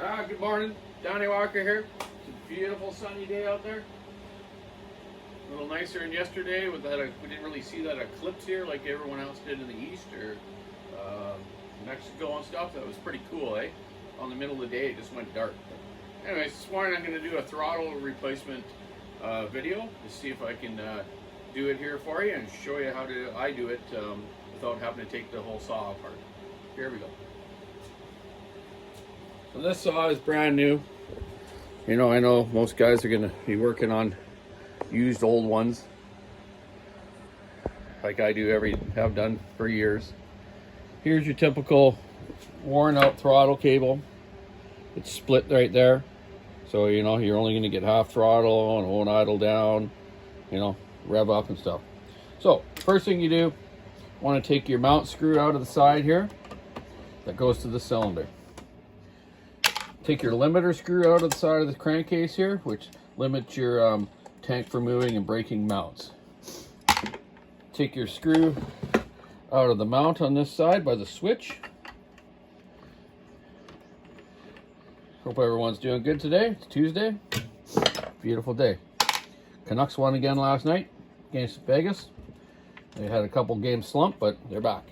Good morning, Donny Walker here. It's a beautiful sunny day out there. A little nicer than yesterday. We didn't really see that eclipse here like everyone else did in the east or Mexico and stuff. That was pretty cool, eh? On the middle of the day, it just went dark. But anyways, this morning I'm going to do a throttle replacement video to see if I can do it here for you and show you how I do it without having to take the whole saw apart. Here we go. So this saw is brand new. You know, I know most guys are going to be working on used old ones, like I have done for years. Here's your typical worn out throttle cable. It's split right there. So, you know, you're only going to get half throttle and won't idle down, you know, rev up and stuff. So, first thing you do, want to take your mount screw out of the side here that goes to the cylinder. Take your limiter screw out of the side of the crankcase here, which limits your tank for moving and breaking mounts. Take your screw out of the mount on this side by the switch. Hope everyone's doing good today. It's Tuesday. Beautiful day. Canucks won again last night against Vegas. They had a couple game slump, but they're back.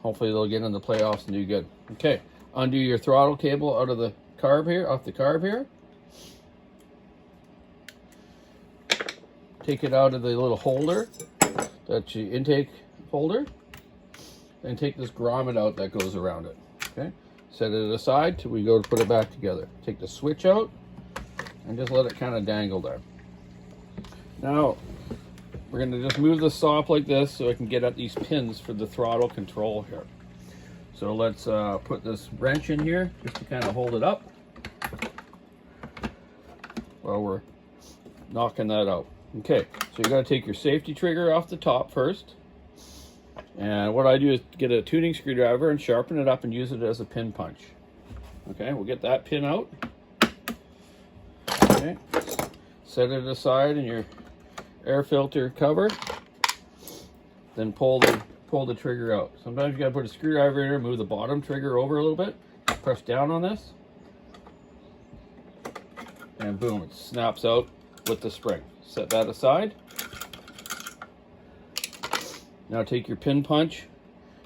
Hopefully they'll get in the playoffs and do good. Okay, undo your throttle cable out of the carb here, off the carb here. Take it out of the little holder, that's your intake holder. Then take this grommet out that goes around it. Okay, set it aside till we go to put it back together. Take the switch out and just let it kind of dangle there. Now we're going to just move the saw up like this so I can get at these pins for the throttle control here. So let's put this wrench in here just to kind of hold it up while we're knocking that out. Okay, so you got to take your safety trigger off the top first. And what I do is get a tuning screwdriver and sharpen it up and use it as a pin punch. Okay, we'll get that pin out. Okay, set it aside in your air filter cover. Then pull the trigger out. Sometimes you gotta put a screwdriver in here, move the bottom trigger over a little bit, press down on this, and boom, it snaps out with the spring. Set that aside. Now take your pin punch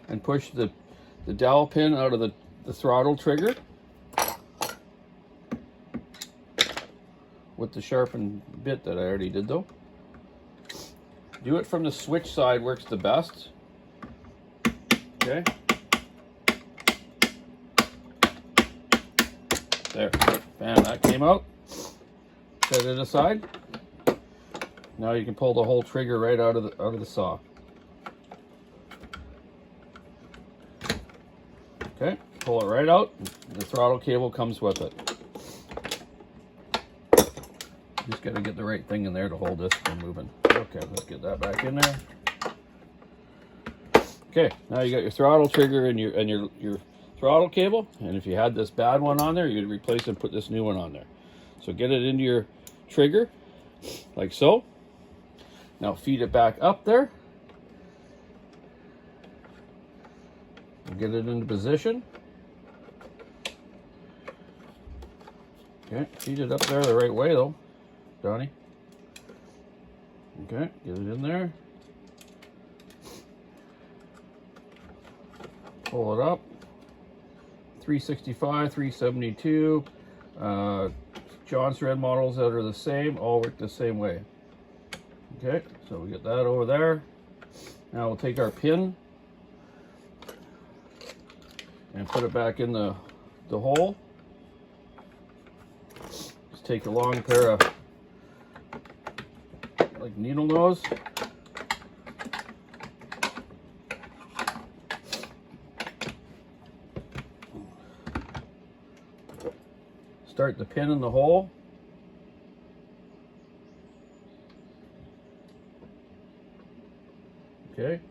and push the dowel pin out of the throttle trigger with the sharpened bit that I already did though. Do it from the switch side, works the best. Okay. There, bam, that came out. Set it aside. Now you can pull the whole trigger right out of the saw. Okay, pull it right out. The throttle cable comes with it. Just got to get the right thing in there to hold this from moving. Okay, let's get that back in there. Okay, now you got your throttle trigger and your throttle cable. And if you had this bad one on there, you'd replace it and put this new one on there. So get it into your trigger, like so. Now feed it back up there. Get it into position. Okay, feed it up there the right way though, Donny. Okay, get it in there. Pull it up. 365, 372. John's Red models that are the same, all work the same way. Okay, so we get that over there. Now we'll take our pin and put it back in the hole. Just take a long pair of like needle nose. Start the pin in the hole. Okay.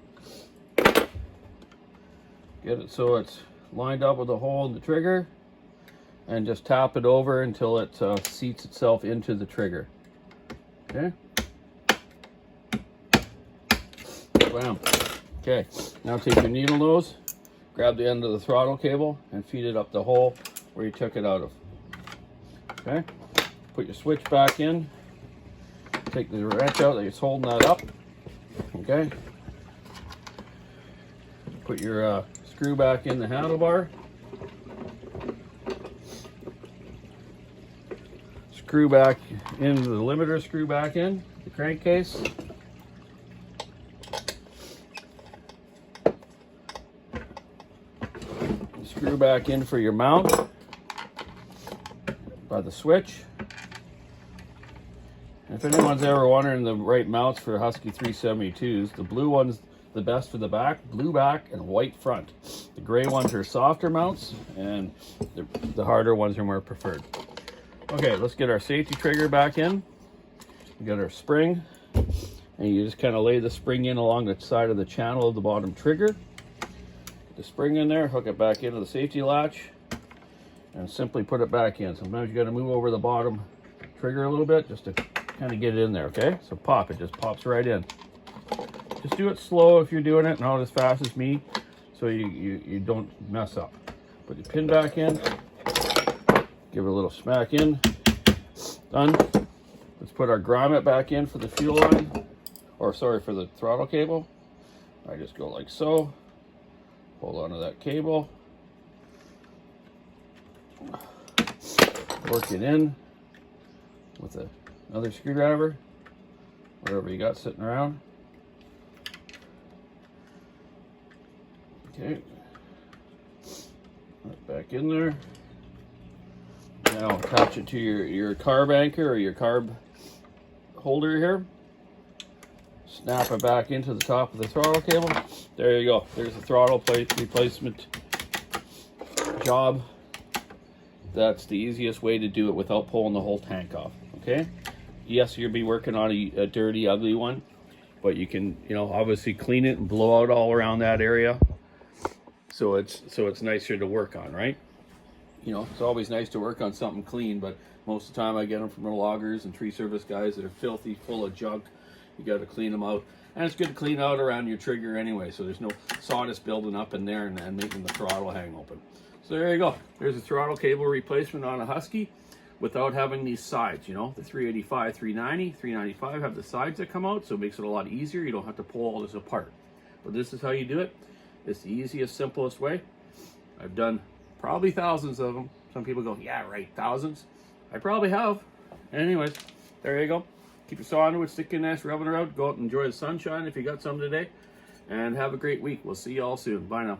Get it so it's lined up with the hole in the trigger, and just tap it over until it seats itself into the trigger. Okay. Bam. Okay, now take your needle nose, grab the end of the throttle cable, and feed it up the hole where you took it out of. Okay, put your switch back in. Take the wrench out that's holding that up. Okay, put your screw back in the handlebar. Screw back into the limiter, screw back in the crankcase. Screw back in for your mount by the switch. If anyone's ever wondering the right mounts for Husky 372s, the blue one's the best for the back, blue back and white front. The gray ones are softer mounts and the harder ones are more preferred. Okay, let's get our safety trigger back in. We got our spring, and you just kind of lay the spring in along the side of the channel of the bottom trigger. Get the spring in there, hook it back into the safety latch, and simply put it back in. Sometimes you got to move over the bottom trigger a little bit just to kind of get it in there, okay? So pop, it just pops right in. Just do it slow if you're doing it, not as fast as me, so you don't mess up. Put your pin back in, give it a little smack in, done. Let's put our grommet back in for the fuel line, or sorry, for the throttle cable. I just go like so, hold onto that cable, work it in with another screwdriver, whatever you got sitting around. Okay, right back in there. Now attach it to your carb anchor or your carb holder here. Snap it back into the top of the throttle cable. There you go. There's the throttle plate replacement job. That's the easiest way to do it without pulling the whole tank off. Okay. Yes, you'll be working on a dirty, ugly one, but you can, obviously clean it and blow out all around that area. So it's nicer to work on, right? It's always nice to work on something clean, but most of the time I get them from the loggers and tree service guys that are filthy, full of junk. You got to clean them out, and it's good to clean out around your trigger anyway, so there's no sawdust building up in there and making the throttle hang open. So there you go. There's a throttle cable replacement on a Husky without having these sides. The 385, 390, 395 have the sides that come out, so it makes it a lot easier. You don't have to pull all this apart. But this is how you do it. It's the easiest, simplest way. I've done probably thousands of them. Some people go, yeah, right, thousands. I probably have. Anyways, there you go. Keep your saw into it, stick in there, rubbing it out. Go out and enjoy the sunshine if you got some today. And have a great week. We'll see you all soon. Bye now.